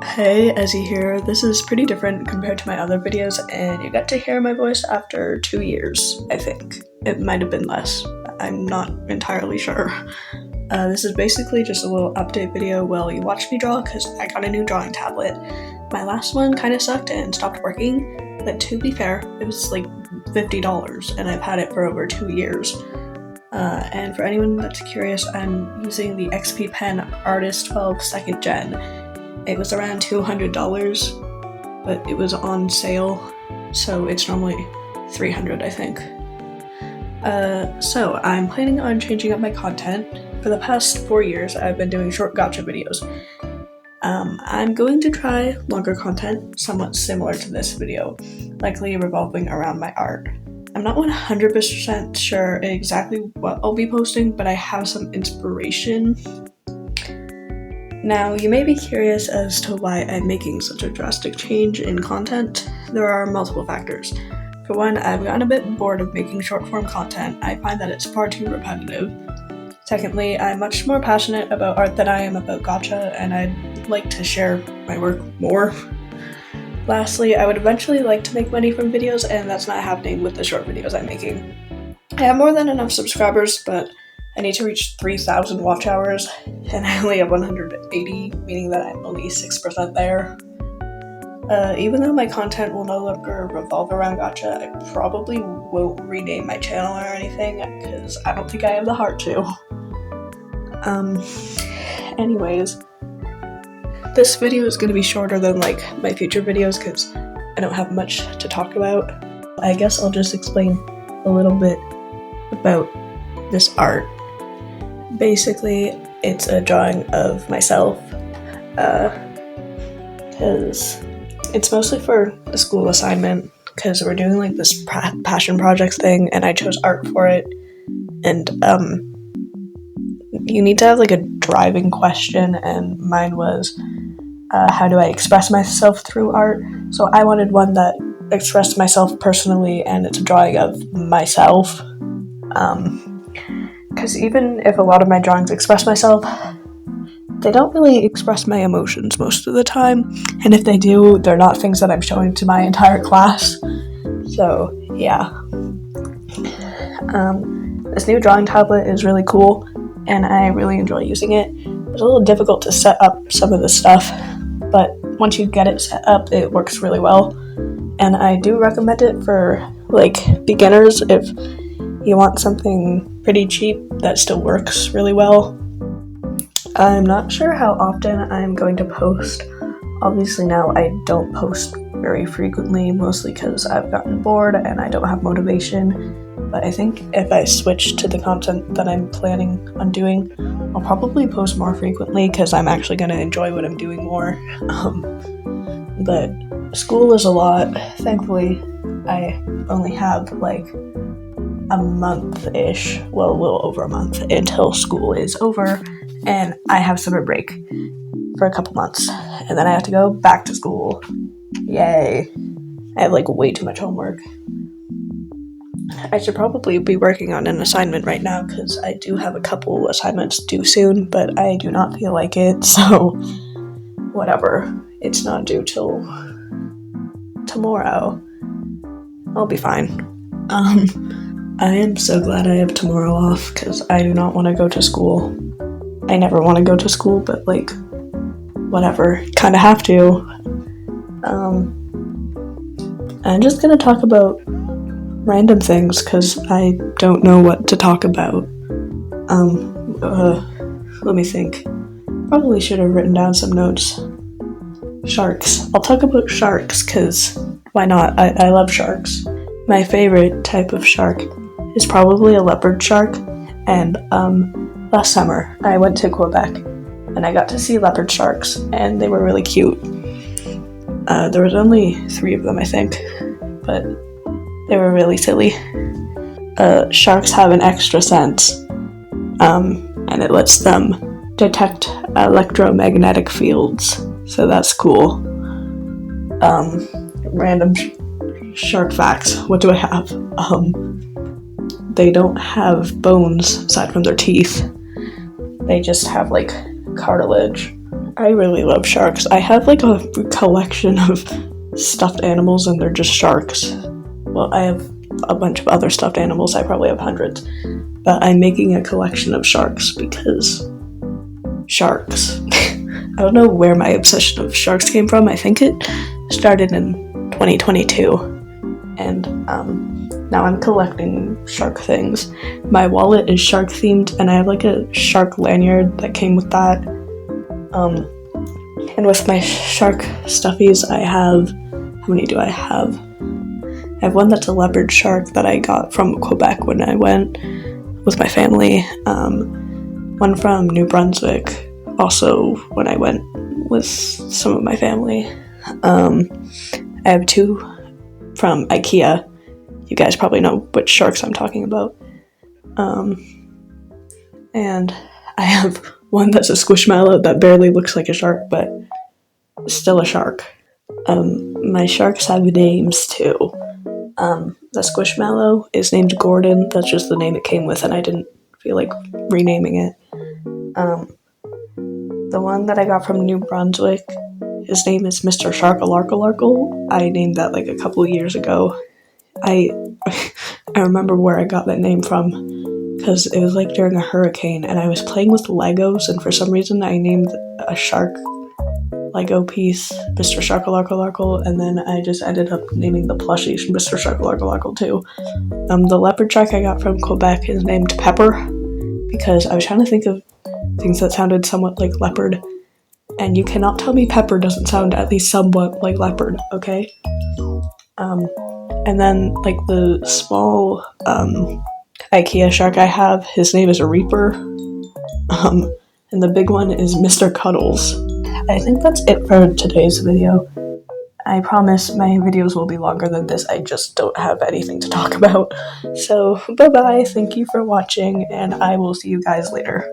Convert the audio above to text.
Hey, Ezzy here. This is pretty different compared to my other videos, and you got to hear my voice after 2 years, I think. It might have been less. I'm not entirely sure. This is basically just a little update video while you watch me draw, because I got a new drawing tablet. My last one kind of sucked and stopped working, but to be fair, it was like $50, and I've had it for over 2 years. And for anyone that's curious, I'm using the XP Pen Artist 12 2nd Gen. It was around $200, but it was on sale, so it's normally $300, I think. So I'm planning on changing up my content. For the past 4 years, I've been doing short gacha videos. I'm going to try longer content, somewhat similar to this video, likely revolving around my art. I'm not 100% sure exactly what I'll be posting, but I have some inspiration. Now, you may be curious as to why I'm making such a drastic change in content. There are multiple factors. For one, I've gotten a bit bored of making short-form content. I find that it's far too repetitive. Secondly, I'm much more passionate about art than I am about gacha, and I'd like to share my work more. Lastly, I would eventually like to make money from videos, and that's not happening with the short videos I'm making. I have more than enough subscribers, but I need to reach 3,000 watch hours, and I only have 180, meaning that I'm only 6% there. Even though my content will no longer revolve around gacha, I probably won't rename my channel or anything, because I don't think I have the heart to. Anyways, this video is going to be shorter than my future videos, because I don't have much to talk about. I guess I'll just explain a little bit about this art. Basically, it's a drawing of myself, because it's mostly for a school assignment, because we're doing this passion projects thing, and I chose art for it, and you need to have a driving question, and mine was, how do I express myself through art? So I wanted one that expressed myself personally, and it's a drawing of myself, because even if a lot of my drawings express myself, they don't really express my emotions most of the time, and if they do, they're not things that I'm showing to my entire class. So yeah. This new drawing tablet is really cool, and I really enjoy using it. It's a little difficult to set up some of the stuff, but once you get it set up, it works really well, and I do recommend it for beginners if you want something pretty cheap that still works really well. I'm not sure how often I'm going to post. Obviously now I don't post very frequently, mostly because I've gotten bored and I don't have motivation. But I think if I switch to the content that I'm planning on doing, I'll probably post more frequently because I'm actually going to enjoy what I'm doing more. But school is a lot. Thankfully, I only have a month-ish, well, a little over a month until school is over, and I have summer break for a couple months, and then I have to go back to school. Yay. I have way too much homework. I should probably be working on an assignment right now because I do have a couple assignments due soon, but I do not feel like it, so whatever. It's not due till tomorrow. I'll be fine. I am so glad I have tomorrow off because I do not want to go to school. I never want to go to school, but whatever, kind of have to. I'm just gonna talk about random things because I don't know what to talk about. Let me think. Probably should have written down some notes. Sharks. I'll talk about sharks because why not? I love sharks. My favorite type of shark is probably a leopard shark, and last summer I went to Quebec and I got to see leopard sharks, and they were really cute. There was only 3 of them, I think, but they were really silly. Sharks have an extra sense, and it lets them detect electromagnetic fields, so that's cool. Random shark facts. What do I have? They don't have bones aside from their teeth. They just have cartilage. I really love sharks. I have like a collection of stuffed animals and they're just sharks. Well, I have a bunch of other stuffed animals. I probably have hundreds. But I'm making a collection of sharks because sharks. I don't know where my obsession of sharks came from. I think it started in 2022. And now I'm collecting shark things. My wallet is shark themed and I have like a shark lanyard that came with that. And with my shark stuffies, I have, how many do I have? I have one that's a leopard shark that I got from Quebec when I went with my family. One from New Brunswick, also when I went with some of my family. I have two from IKEA. You guys probably know which sharks I'm talking about. And I have one that's a squishmallow that barely looks like a shark, but still a shark. My sharks have names too. The squishmallow is named Gordon. That's just the name it came with, and I didn't feel like renaming it. The one that I got from New Brunswick, his name is Mr. Sharkalarkalarkle. I named that like a couple years ago. I remember where I got that name from because it was like during a hurricane and I was playing with Legos and for some reason I named a shark Lego piece Mr. Sharkalarkalarkle, and then I just ended up naming the plushies Mr. Sharkalarkalarkle too. The leopard shark I got from Quebec is named Pepper because I was trying to think of things that sounded somewhat like leopard, and you cannot tell me pepper doesn't sound at least somewhat like leopard, okay? And then like the small IKEA shark I have, his name is a Reaper. And the big one is Mr. Cuddles. I think that's it for today's video. I promise my videos will be longer than this, I just don't have anything to talk about. So, bye-bye, thank you for watching, and I will see you guys later.